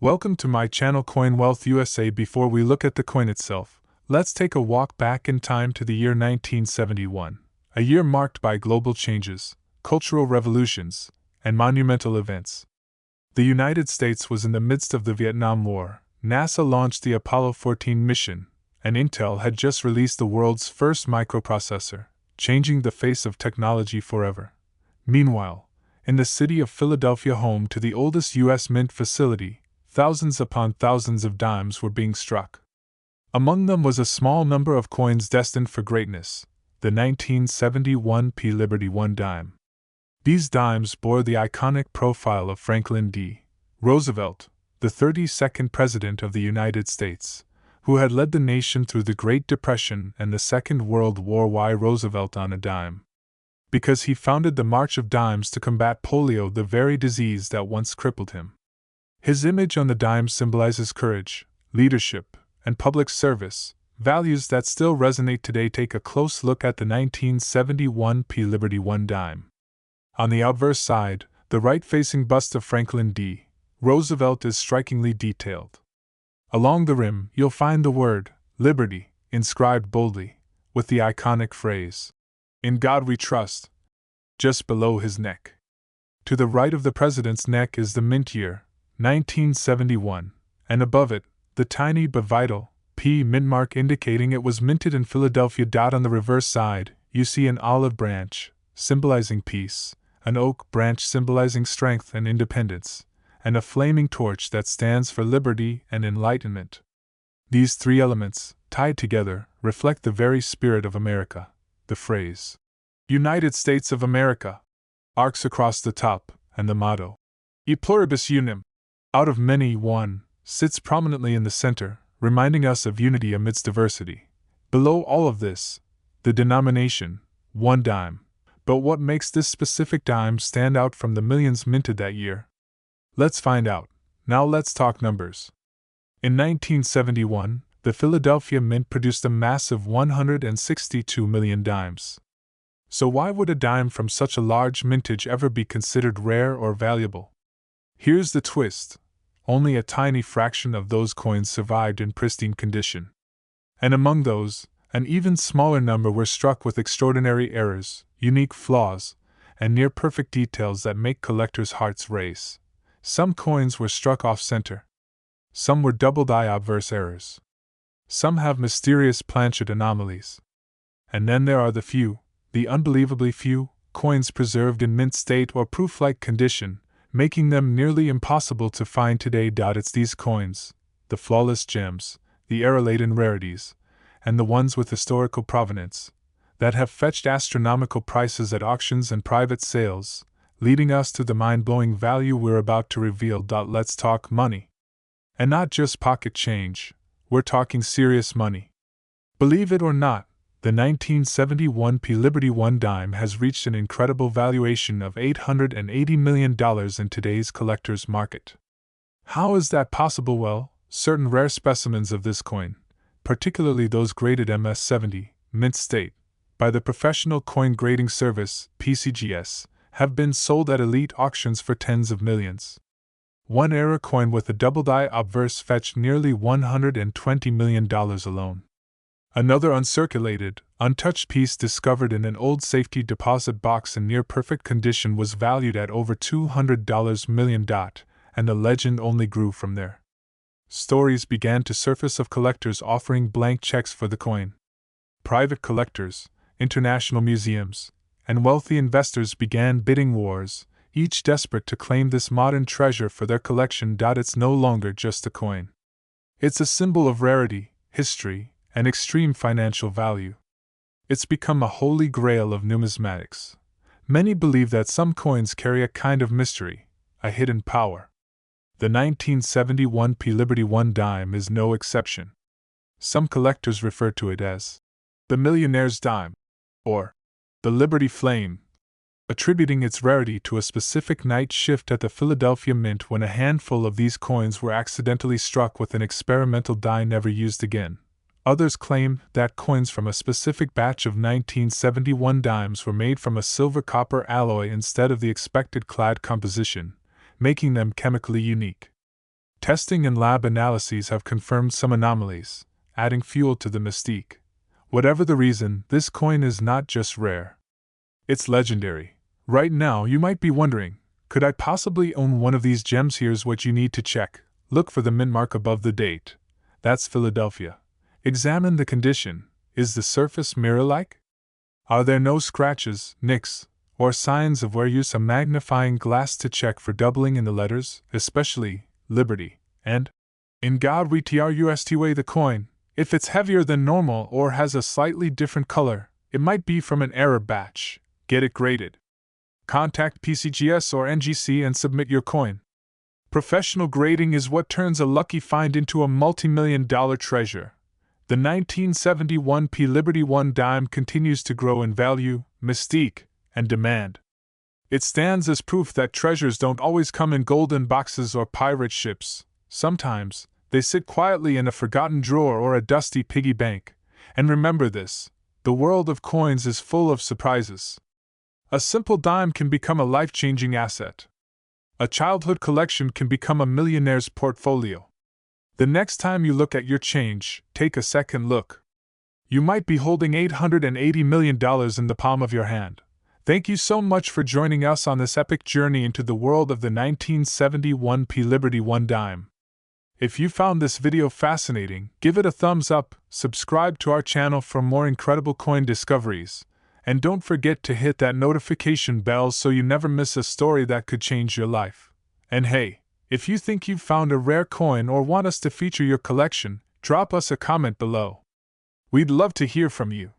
Welcome to my channel Coin Wealth USA. Before we look at the coin itself, let's take a walk back in time to the year 1971, a year marked by global changes, cultural revolutions, and monumental events. The United States was in the midst of the Vietnam War, NASA launched the Apollo 14 mission, and Intel had just released the world's first microprocessor, changing the face of technology forever. Meanwhile, in the city of Philadelphia, home to the oldest U.S. mint facility, thousands upon thousands of dimes were being struck. Among them was a small number of coins destined for greatness, the 1971 P. Liberty I dime. These dimes bore the iconic profile of Franklin D. Roosevelt, the 32nd President of the United States, who had led the nation through the Great Depression and the Second World War. Why Roosevelt on a dime? Because he founded the March of Dimes to combat polio, the very disease that once crippled him. His image on the dime symbolizes courage, leadership, and public service, values that still resonate today. Take a close look at the 1971 P. Liberty I dime. On the obverse side, the right-facing bust of Franklin D. Roosevelt is strikingly detailed. Along the rim, you'll find the word, Liberty, inscribed boldly, with the iconic phrase, "In God We Trust," just below his neck. To the right of the president's neck is the mint year, 1971, and above it, the tiny but vital P mintmark indicating it was minted in Philadelphia. On the reverse side, you see an olive branch, symbolizing peace, an oak branch symbolizing strength and independence, and a flaming torch that stands for liberty and enlightenment. These three elements, tied together, reflect the very spirit of America. The phrase, United States of America, arcs across the top, and the motto, E pluribus unum, out of many one, sits prominently in the center, reminding us of unity amidst diversity. Below all of this, the denomination, one dime. But what makes this specific dime stand out from the millions minted that year? Let's find out. Now let's talk numbers. In 1971, the Philadelphia Mint produced a massive 162 million dimes. So why would a dime from such a large mintage ever be considered rare or valuable? Here's the twist. Only a tiny fraction of those coins survived in pristine condition. And among those, an even smaller number were struck with extraordinary errors, unique flaws, and near-perfect details that make collectors' hearts race. Some coins were struck off-center. Some were double-die obverse errors. Some have mysterious planchet anomalies. And then there are the unbelievably few, coins preserved in mint state or proof-like condition, making them nearly impossible to find today. It's these coins, the flawless gems, the error-laden rarities, and the ones with historical provenance, that have fetched astronomical prices at auctions and private sales, leading us to the mind-blowing value we're about to reveal. Let's talk money. And not just pocket change, we're talking serious money. Believe it or not, the 1971 P. Liberty I dime has reached an incredible valuation of $880 million in today's collector's market. How is that possible? Well, certain rare specimens of this coin, particularly those graded MS-70, mint state, by the Professional Coin Grading Service, PCGS, have been sold at elite auctions for tens of millions. One error coin with a double-die obverse fetched nearly $120 million alone. Another uncirculated, untouched piece discovered in an old safety deposit box in near-perfect condition was valued at over $200 million, and the legend only grew from there. Stories began to surface of collectors offering blank checks for the coin. Private collectors, international museums, and wealthy investors began bidding wars, each desperate to claim this modern treasure for their collection. It's no longer just a coin. It's a symbol of rarity, history, and extreme financial value. It's become a holy grail of numismatics. Many believe that some coins carry a kind of mystery, a hidden power. The 1971 P. Liberty I dime is no exception. Some collectors refer to it as the millionaire's dime, or the Liberty Flame, attributing its rarity to a specific night shift at the Philadelphia Mint when a handful of these coins were accidentally struck with an experimental die never used again. Others claim that coins from a specific batch of 1971 dimes were made from a silver-copper alloy instead of the expected clad composition, making them chemically unique. Testing and lab analyses have confirmed some anomalies, adding fuel to the mystique. Whatever the reason, this coin is not just rare. It's legendary. Right now, you might be wondering, could I possibly own one of these gems? Here's what you need to check. Look for the mint mark above the date. That's Philadelphia. Examine the condition. Is the surface mirror-like? Are there no scratches, nicks, or signs of wear? Use a magnifying glass to check for doubling in the letters, especially Liberty, and in God we trust. Weigh the coin. If it's heavier than normal or has a slightly different color, it might be from an error batch. Get it graded. Contact PCGS or NGC and submit your coin. Professional grading is what turns a lucky find into a multi-million-dollar treasure. The 1971 P Liberty 1 dime continues to grow in value, mystique, and demand. It stands as proof that treasures don't always come in golden boxes or pirate ships. Sometimes, they sit quietly in a forgotten drawer or a dusty piggy bank. And remember this, the world of coins is full of surprises. A simple dime can become a life-changing asset. A childhood collection can become a millionaire's portfolio. The next time you look at your change, take a second look. You might be holding $880 million in the palm of your hand. Thank you so much for joining us on this epic journey into the world of the 1971 P Liberty 1 dime. If you found this video fascinating, give it a thumbs up, subscribe to our channel for more incredible coin discoveries, and don't forget to hit that notification bell so you never miss a story that could change your life. And hey, if you think you've found a rare coin or want us to feature your collection, drop us a comment below. We'd love to hear from you.